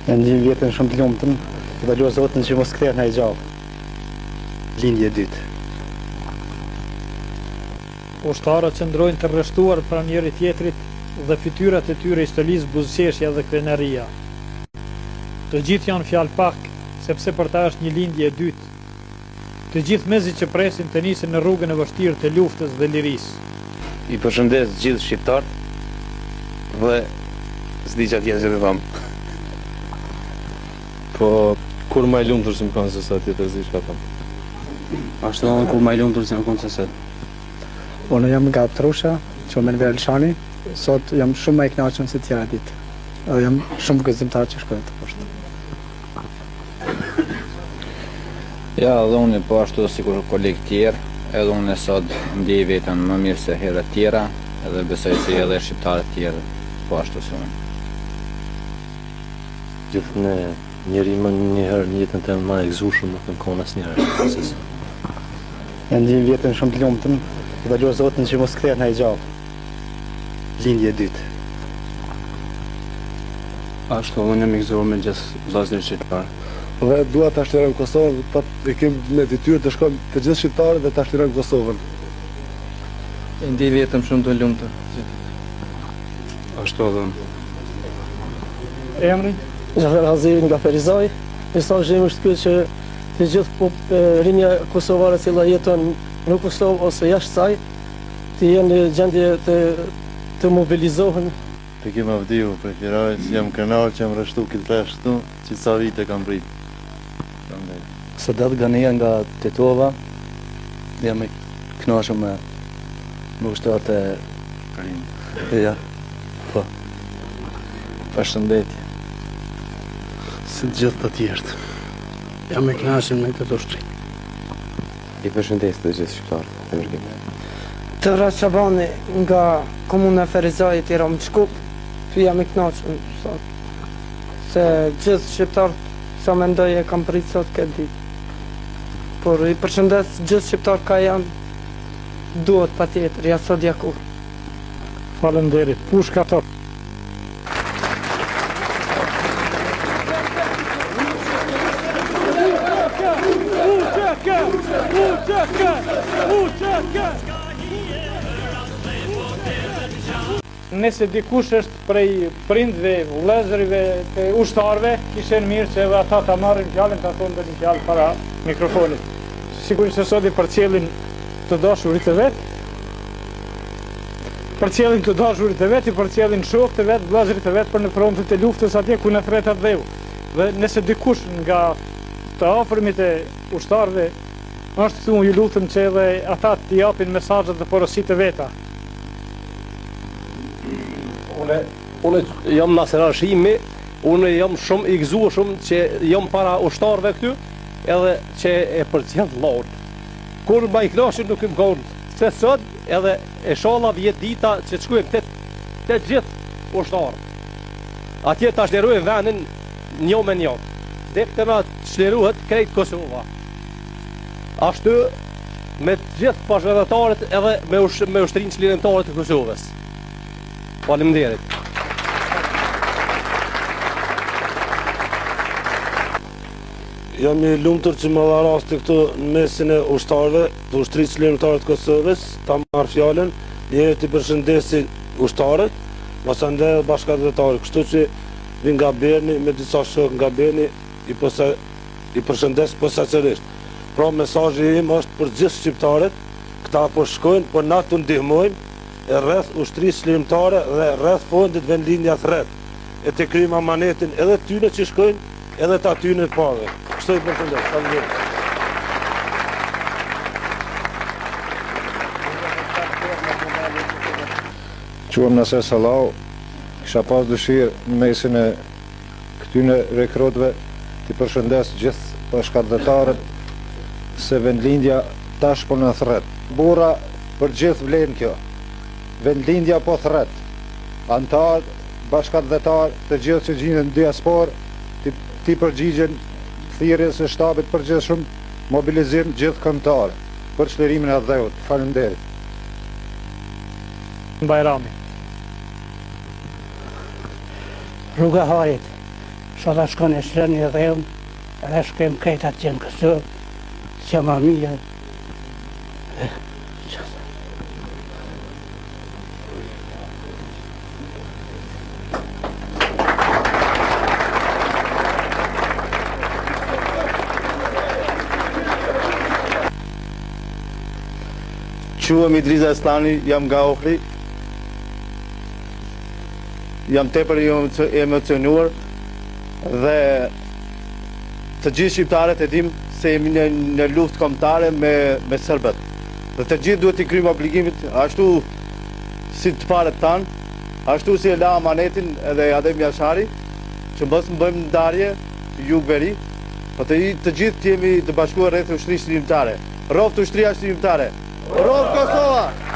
E ndjim vjetën shumë të lumtëm, të valua Zotin që mos kthehet në e gjallë. Lindje e dytë. Ushtarët që ndrojnë të rreshtuar pranë njëri tjetrit dhe fytyrat e tyre i stolisë buzëqeshja dhe krenaria. Të gjithë janë fjalë pak, sepse për ta është një lindje e dytë. Të gjithë mezit që presin të nisin në rrugën e vështirë të luftës dhe lirisë. I përshëndes gjithë shqiptarët dhe s'di që atje që të thamë. Po, kur ma i lumtur që më kanë se sa tjetër zi shka thamë. Ashtu edhe kur ma i lumtur që më kanë se sa. Unë jam nga Trusha, që me në Velshani, sot jam shumë më i kënaqur se tjera ditë. Edhe jam shumë gëzimtar që shkoj të poshtë. Ja, edhe unë po ashtu sikur kolegë tjerë, edhe unë sot ndjej veten më mirë se herët tjera, edhe besoj se edhe shqiptarët tjerë po ashtu si unë. Gjithë ne njëri më njëherë në jetën të më e gëzushëm nuk në konë asë njëherë. E ndjim vjetën shumë të lumtëm, të valua Zotin që mos kthehet në e gjallë. Lindje e dytë. Ashtu unë jam i gëzuar me gjithë vllazërit shqiptar. Dhe dua të ashtirojmë Kosovën, e kemi me detyrë të shkojmë të gjithë shqiptarët dhe të ashtirojmë Kosovën. E ndjej veten shumë të lumtur. Ashtu edhe unë. Emri? Gjafer Haziri nga Ferizaj. Mesazhi im është ky që të gjithë rinja kosovare që jeton në Kosovë ose jashtë saj, të jenë në gjendje të mobilizohen. Të kemë avdiu për Firajës, jam krenar që jam rështu këtë rështu, që sa vite kam rritë. Sadat Gania nga Tetova, jam i kënaqur me ushtarët e rinë. Ja, po. Përshëndetje. Si të gjithë të tjertë. Jam i kënaqur me këtë ushtrim. I përshëndes të gjithë shqiptarët e mërgjim. Të Raqabani nga komuna Ferizaj të Ram Shkup, që jam i kënaqur sot. Se gjithë shqiptarët sa mendoj e kam pritë sot këtë ditë. Por i përshëndes gjithë shqiptarët ka janë duhet pa tjetër, ja sot jakur. Faleminderit. Pushka top. Nëse dikush është prej prindve, vëllezërve, të ushtarve, kishen mirë që edhe ata ta marrin fjalën, ta thonë një fjalë para mikrofonit. Sigurisht se sot i përcjellin të dashurit e vet. Përcjellin të dashurit e vet, i përcjellin shokët e vet, vëllezërit e vet për në frontet e luftës atje ku në thretat dheu. Dhe nëse dikush nga të afërmit e ushtarve është këtu, ju lutem që edhe ata të japin mesazhet dhe porositë e veta. Unë jam Nasir Hashimi, unë jam shumë i gëzuar që jam para ushtarëve këtu, edhe që e përcjell vëllaut. Kur më i kënaqur nuk më kanë, se sot edhe e sholla vjet dita që të shkojmë te gjithë ushtarë. Atje ta shlerojmë vendin një me një. Dhe këtë na shlerohet krejt Kosova. Ashtu me të gjithë bashkëdhëtarët edhe me ushtrinë çlirimtare të Kosovës. Faleminderit. Jam i lumtur që më dha rasti këtu në mesin e ushtarëve të ushtrisë çlirimtare të Kosovës, ta marr fjalën, njëri të përshëndesi ushtarët, mos ande bashkëdhëtarë. Kështu që vi nga Berni me disa shok nga Berni i përshëndes posaçërisht. Pra mesazhi im është për gjithë shqiptarët, këta po shkojnë, po na të ndihmojmë e rreth ushtrisë çlirimtare dhe rreth fondit vendlinja thret. E të kryjmë amanetin edhe tyne që shkojnë, edhe të atyne të parve. Kështu i përshëndes. Faleminderit. Quhem Nasir Sallau, kisha pas dëshirë në mesin e këtyne rekrutëve të përshëndes gjithë bashkëdhëtarët se vendlindja tash po në thret. Burra për gjithë vlen kjo. Vendlindja po thret. Antar, bashkëdhëtar të gjithë që gjinin në diaspor, ti përgjigjen thirrjes së shtabit përgjithshëm, mobilizim gjithë kombëtar për çlirimin e dheut. Faleminderit. Bajrami. Rruga Hajit. Shoda shkon e shreni edhe unë, edhe shkem kajta të qenë kësë, që ma mija. Quhem Idriza Eslani, jam nga Ohri. Jam tepër emocionuar dhe të gjithë shqiptarët e dim se jemi në luftë kombëtare me serbët. Dhe të gjithë duhet t'i kryjmë obligimit ashtu si të parët tanë, ashtu si e la amanetin edhe Adem Jashari, që mos më bëjmë ndarje jug-veri, po të gjithë jemi të bashkuar rreth ushtrisë shqiptare. Rroft ushtria shqiptare. Rroft Kosova!